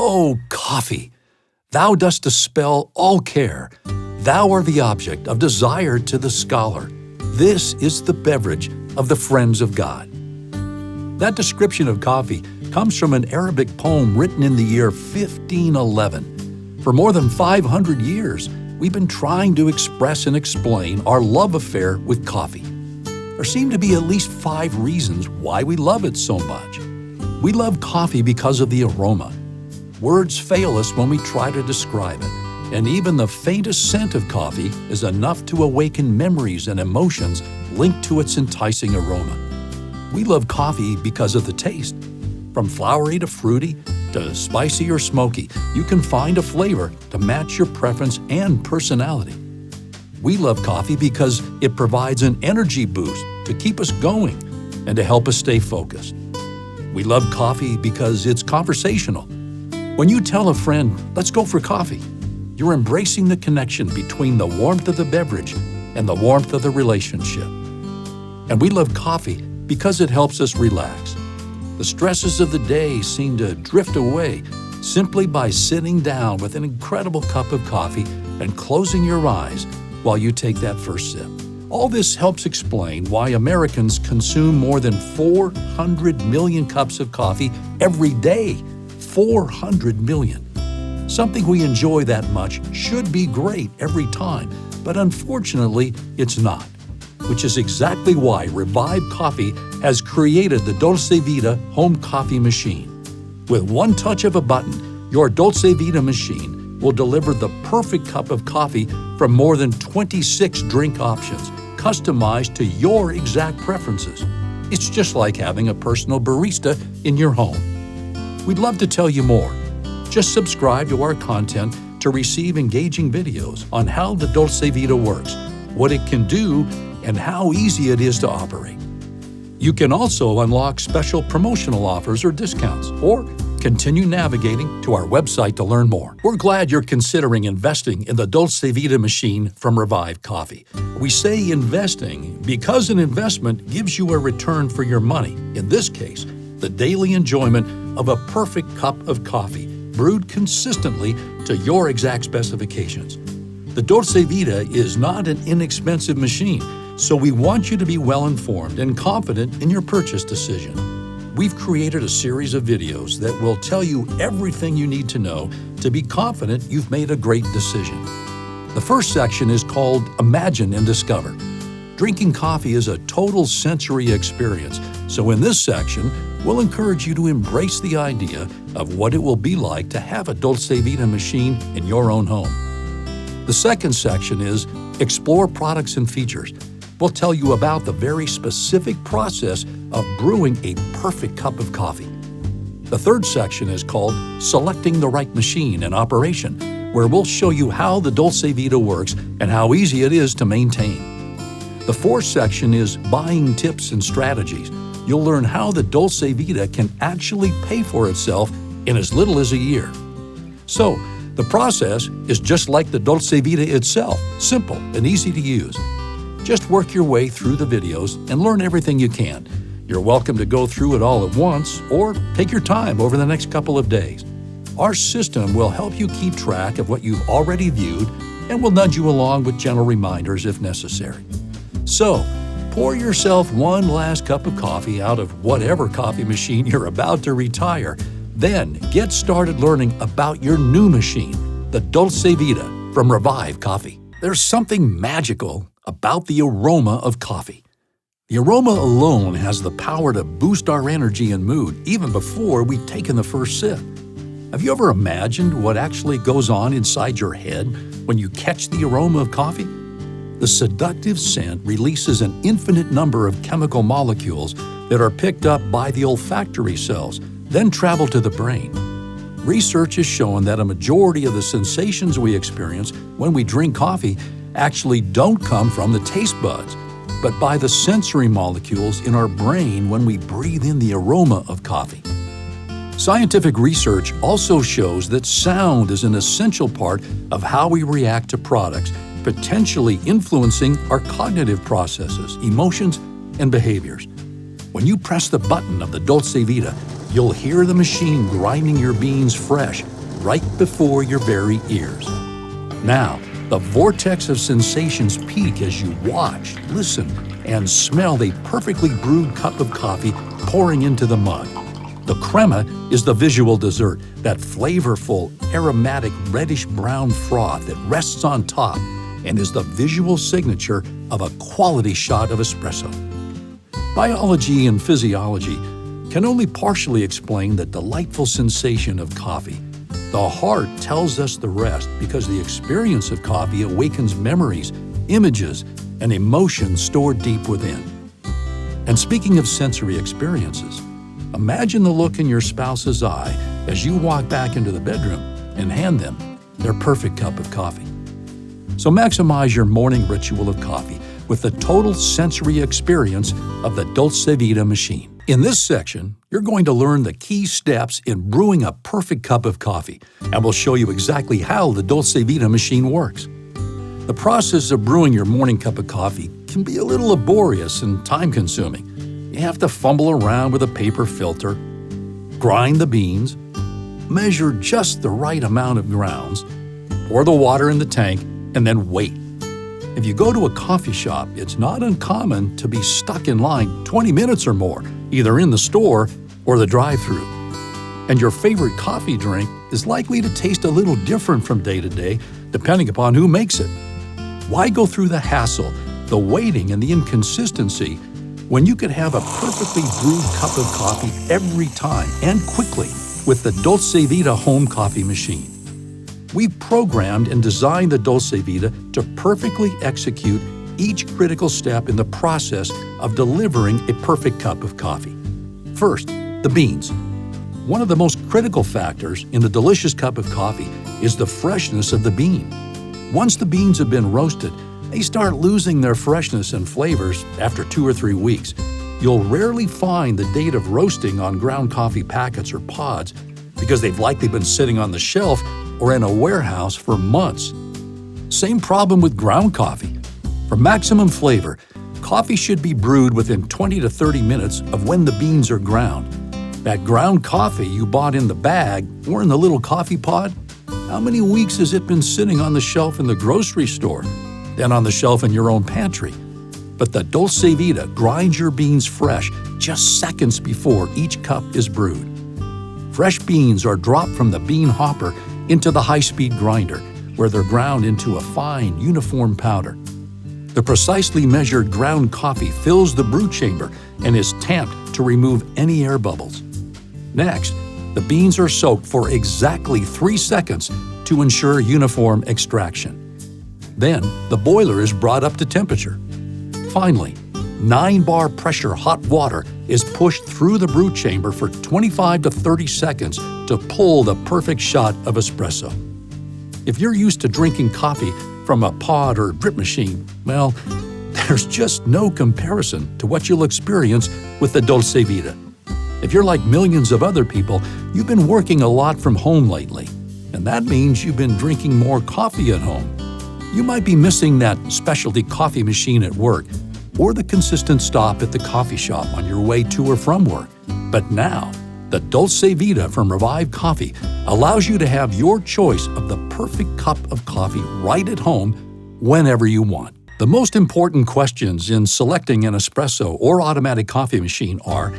Oh, coffee! Thou dost dispel all care. Thou art the object of desire to the scholar. This is the beverage of the friends of God. That description of coffee comes from an Arabic poem written in the year 1511. For more than 500 years, we've been trying to express and explain our love affair with coffee. There seem to be at least 5 reasons why we love it so much. We love coffee because of the aroma. Words fail us when we try to describe it, and even the faintest scent of coffee is enough to awaken memories and emotions linked to its enticing aroma. We love coffee because of the taste. From flowery to fruity to spicy or smoky, you can find a flavor to match your preference and personality. We love coffee because it provides an energy boost to keep us going and to help us stay focused. We love coffee because it's conversational. When you tell a friend, "Let's go for coffee," you're embracing the connection between the warmth of the beverage and the warmth of the relationship. And we love coffee because it helps us relax. The stresses of the day seem to drift away simply by sitting down with an incredible cup of coffee and closing your eyes while you take that first sip. All this helps explain why Americans consume more than 400 million cups of coffee every day. 400 million. Something we enjoy that much should be great every time, but unfortunately, it's not. Which is exactly why Revive Coffee has created the Dolce Vita home coffee machine. With one touch of a button, your Dolce Vita machine will deliver the perfect cup of coffee from more than 26 drink options, customized to your exact preferences. It's just like having a personal barista in your home. We'd love to tell you more. Just subscribe to our content to receive engaging videos on how the Dolce Vita works, what it can do, and how easy it is to operate. You can also unlock special promotional offers or discounts, or continue navigating to our website to learn more. We're glad you're considering investing in the Dolce Vita machine from Revive Coffee. We say investing because an investment gives you a return for your money. In this case, the daily enjoyment of a perfect cup of coffee, brewed consistently to your exact specifications. The Dolce Vita is not an inexpensive machine, so we want you to be well-informed and confident in your purchase decision. We've created a series of videos that will tell you everything you need to know to be confident you've made a great decision. The first section is called Imagine and Discover. Drinking coffee is a total sensory experience, so in this section, we'll encourage you to embrace the idea of what it will be like to have a Dolce Vita machine in your own home. The second section is Explore Products and Features. We'll tell you about the very specific process of brewing a perfect cup of coffee. The third section is called Selecting the Right Machine and Operation, where we'll show you how the Dolce Vita works and how easy it is to maintain. The fourth section is Buying Tips and Strategies. You'll learn how the Dolce Vita can actually pay for itself in as little as a year. So, the process is just like the Dolce Vita itself, simple and easy to use. Just work your way through the videos and learn everything you can. You're welcome to go through it all at once or take your time over the next couple of days. Our system will help you keep track of what you've already viewed and will nudge you along with gentle reminders if necessary. So, pour yourself one last cup of coffee out of whatever coffee machine you're about to retire. Then get started learning about your new machine, the Dolce Vita from Revive Coffee. There's something magical about the aroma of coffee. The aroma alone has the power to boost our energy and mood even before we've taken the first sip. Have you ever imagined what actually goes on inside your head when you catch the aroma of coffee? The seductive scent releases an infinite number of chemical molecules that are picked up by the olfactory cells, then travel to the brain. Research has shown that a majority of the sensations we experience when we drink coffee actually don't come from the taste buds, but by the sensory molecules in our brain when we breathe in the aroma of coffee. Scientific research also shows that sound is an essential part of how we react to products, potentially influencing our cognitive processes, emotions, and behaviors. When you press the button of the Dolce Vita, you'll hear the machine grinding your beans fresh right before your very ears. Now, the vortex of sensations peak as you watch, listen, and smell the perfectly brewed cup of coffee pouring into the mug. The crema is the visual dessert, that flavorful, aromatic, reddish-brown froth that rests on top and is the visual signature of a quality shot of espresso. Biology and physiology can only partially explain the delightful sensation of coffee. The heart tells us the rest because the experience of coffee awakens memories, images, and emotions stored deep within. And speaking of sensory experiences, imagine the look in your spouse's eye as you walk back into the bedroom and hand them their perfect cup of coffee. So maximize your morning ritual of coffee with the total sensory experience of the Dolce Vita machine. In this section, you're going to learn the key steps in brewing a perfect cup of coffee, and we'll show you exactly how the Dolce Vita machine works. The process of brewing your morning cup of coffee can be a little laborious and time-consuming. You have to fumble around with a paper filter, grind the beans, measure just the right amount of grounds, pour the water in the tank, and then wait. If you go to a coffee shop, it's not uncommon to be stuck in line 20 minutes or more, either in the store or the drive-thru. And your favorite coffee drink is likely to taste a little different from day to day, depending upon who makes it. Why go through the hassle, the waiting, and the inconsistency when you could have a perfectly brewed cup of coffee every time and quickly with the Dolce Vita home coffee machine? We've programmed and designed the Dolce Vita to perfectly execute each critical step in the process of delivering a perfect cup of coffee. First, the beans. One of the most critical factors in the delicious cup of coffee is the freshness of the bean. Once the beans have been roasted, they start losing their freshness and flavors after 2 or 3 weeks. You'll rarely find the date of roasting on ground coffee packets or pods because they've likely been sitting on the shelf or in a warehouse for months. Same problem with ground coffee. For maximum flavor, coffee should be brewed within 20 to 30 minutes of when the beans are ground. That ground coffee you bought in the bag or in the little coffee pod, how many weeks has it been sitting on the shelf in the grocery store, then on the shelf in your own pantry? But the Dolce Vita grinds your beans fresh just seconds before each cup is brewed. Fresh beans are dropped from the bean hopper into the high-speed grinder, where they're ground into a fine, uniform powder. The precisely measured ground coffee fills the brew chamber and is tamped to remove any air bubbles. Next, the beans are soaked for exactly 3 seconds to ensure uniform extraction. Then, the boiler is brought up to temperature. Finally, 9-bar pressure hot water is pushed through the brew chamber for 25 to 30 seconds to pull the perfect shot of espresso. If you're used to drinking coffee from a pod or drip machine, well, there's just no comparison to what you'll experience with the Dolce Vita. If you're like millions of other people, you've been working a lot from home lately, and that means you've been drinking more coffee at home. You might be missing that specialty coffee machine at work or the consistent stop at the coffee shop on your way to or from work. But now, the Dolce Vita from Revive Coffee allows you to have your choice of the perfect cup of coffee right at home whenever you want. The most important questions in selecting an espresso or automatic coffee machine are,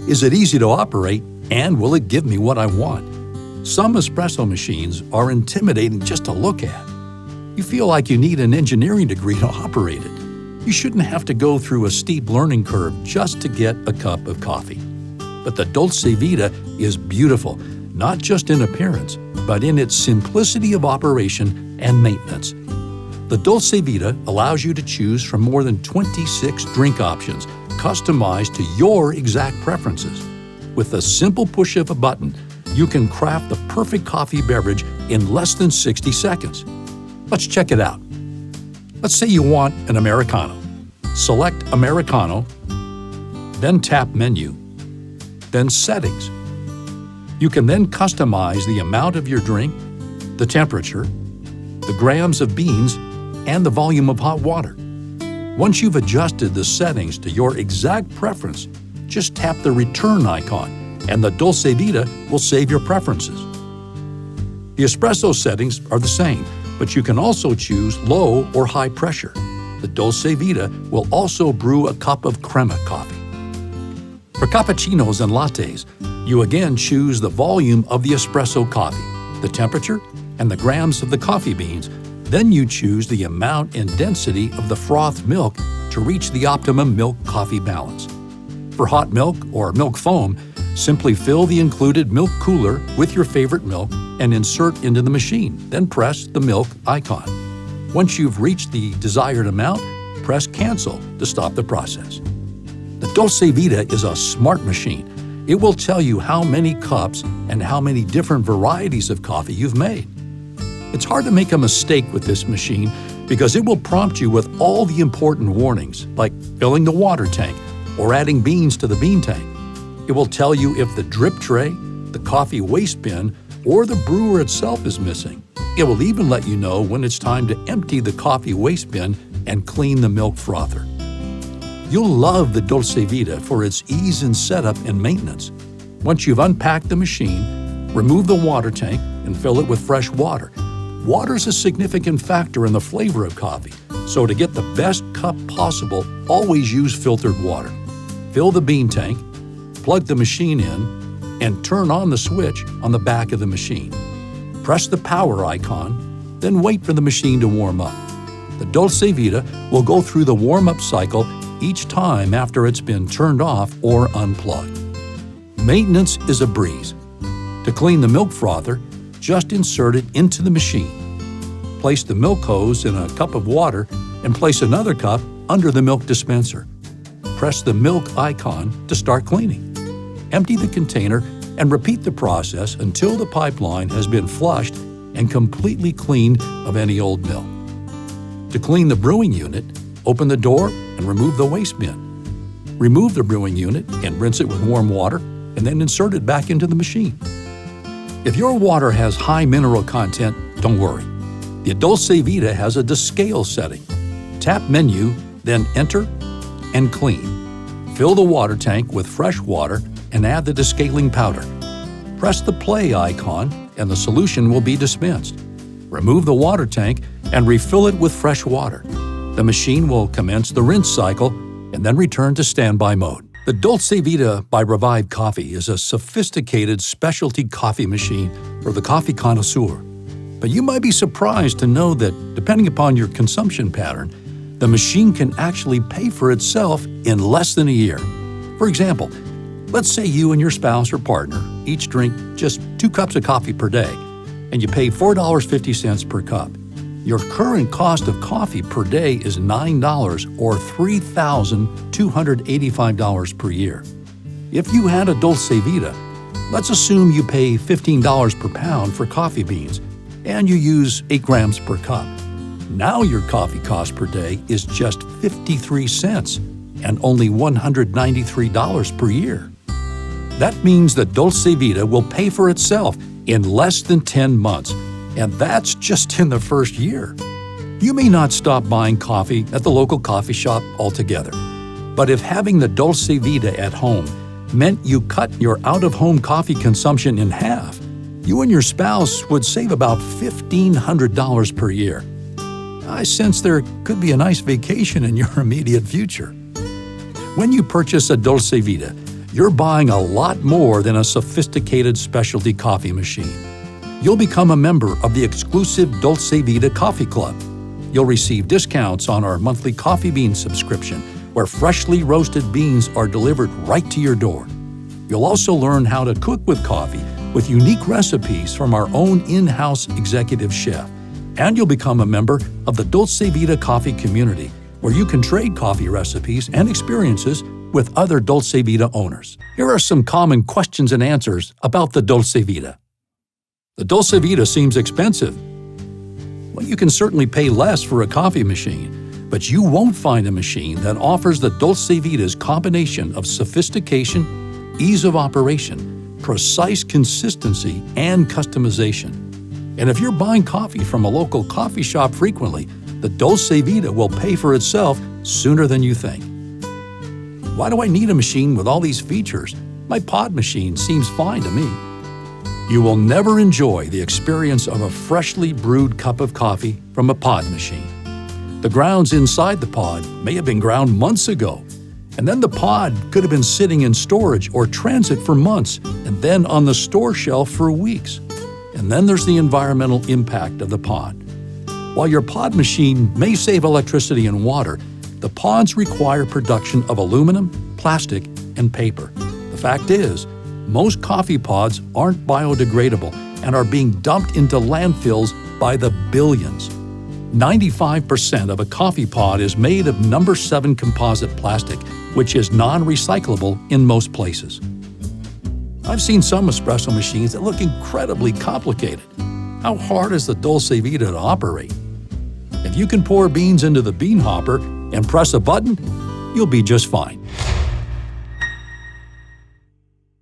is it easy to operate and will it give me what I want? Some espresso machines are intimidating just to look at. You feel like you need an engineering degree to operate it. You shouldn't have to go through a steep learning curve just to get a cup of coffee. But the Dolce Vita is beautiful, not just in appearance, but in its simplicity of operation and maintenance. The Dolce Vita allows you to choose from more than 26 drink options, customized to your exact preferences. With the simple push of a button, you can craft the perfect coffee beverage in less than 60 seconds. Let's check it out. Let's say you want an Americano. Select Americano, then tap Menu, then Settings. You can then customize the amount of your drink, the temperature, the grams of beans, and the volume of hot water. Once you've adjusted the settings to your exact preference, just tap the return icon, and the Dolce Vita will save your preferences. The espresso settings are the same, but you can also choose low or high pressure. The Dolce Vita will also brew a cup of crema coffee. For cappuccinos and lattes, you again choose the volume of the espresso coffee, the temperature, and the grams of the coffee beans. Then you choose the amount and density of the frothed milk to reach the optimum milk-coffee balance. For hot milk or milk foam, simply fill the included milk cooler with your favorite milk and insert into the machine, then press the milk icon. Once you've reached the desired amount, press Cancel to stop the process. The Dolce Vita is a smart machine. It will tell you how many cups and how many different varieties of coffee you've made. It's hard to make a mistake with this machine because it will prompt you with all the important warnings, like filling the water tank or adding beans to the bean tank. It will tell you if the drip tray, the coffee waste bin, or the brewer itself is missing. It will even let you know when it's time to empty the coffee waste bin and clean the milk frother. You'll love the Dolce Vita for its ease in setup and maintenance. Once you've unpacked the machine, remove the water tank and fill it with fresh water. Water is a significant factor in the flavor of coffee, so to get the best cup possible, always use filtered water. Fill the bean tank, plug the machine in, and turn on the switch on the back of the machine. Press the power icon, then wait for the machine to warm up. The Dolce Vita will go through the warm-up cycle each time after it's been turned off or unplugged. Maintenance is a breeze. To clean the milk frother, just insert it into the machine. Place the milk hose in a cup of water and place another cup under the milk dispenser. Press the milk icon to start cleaning. Empty the container and repeat the process until the pipeline has been flushed and completely cleaned of any old milk. To clean the brewing unit, open the door and remove the waste bin. Remove the brewing unit and rinse it with warm water and then insert it back into the machine. If your water has high mineral content, don't worry. The Dolce Vita has a descale setting. Tap Menu, then Enter and Clean. Fill the water tank with fresh water and add the descaling powder. Press the play icon and the solution will be dispensed. Remove the water tank and refill it with fresh water. The machine will commence the rinse cycle and then return to standby mode. The Dolce Vita by Revive Coffee is a sophisticated specialty coffee machine for the coffee connoisseur. But you might be surprised to know that, depending upon your consumption pattern, the machine can actually pay for itself in less than a year. For example, let's say you and your spouse or partner each drink just 2 cups of coffee per day, and you pay $4.50 per cup. Your current cost of coffee per day is $9 or $3,285 per year. If you had a Dolce Vita, let's assume you pay $15 per pound for coffee beans and you use 8 grams per cup. Now your coffee cost per day is just 53 cents and only $193 per year. That means that Dolce Vita will pay for itself in less than 10 months. And that's just in the first year. You may not stop buying coffee at the local coffee shop altogether, but if having the Dolce Vita at home meant you cut your out-of-home coffee consumption in half, you and your spouse would save about $1,500 per year. I sense there could be a nice vacation in your immediate future. When you purchase a Dolce Vita, you're buying a lot more than a sophisticated specialty coffee machine. You'll become a member of the exclusive Dolce Vita Coffee Club. You'll receive discounts on our monthly coffee bean subscription, where freshly roasted beans are delivered right to your door. You'll also learn how to cook with coffee with unique recipes from our own in-house executive chef. And you'll become a member of the Dolce Vita Coffee community, where you can trade coffee recipes and experiences with other Dolce Vita owners. Here are some common questions and answers about the Dolce Vita. The Dolce Vita seems expensive. Well, you can certainly pay less for a coffee machine, but you won't find a machine that offers the Dolce Vita's combination of sophistication, ease of operation, precise consistency, and customization. And if you're buying coffee from a local coffee shop frequently, the Dolce Vita will pay for itself sooner than you think. Why do I need a machine with all these features? My pod machine seems fine to me. You will never enjoy the experience of a freshly brewed cup of coffee from a pod machine. The grounds inside the pod may have been ground months ago, and then the pod could have been sitting in storage or transit for months, and then on the store shelf for weeks. And then there's the environmental impact of the pod. While your pod machine may save electricity and water, the pods require production of aluminum, plastic, and paper. The fact is, most coffee pods aren't biodegradable and are being dumped into landfills by the billions. 95% of a coffee pod is made of number 7 composite plastic, which is non-recyclable in most places. I've seen some espresso machines that look incredibly complicated. How hard is the Dolce Vita to operate? If you can pour beans into the bean hopper and press a button, you'll be just fine.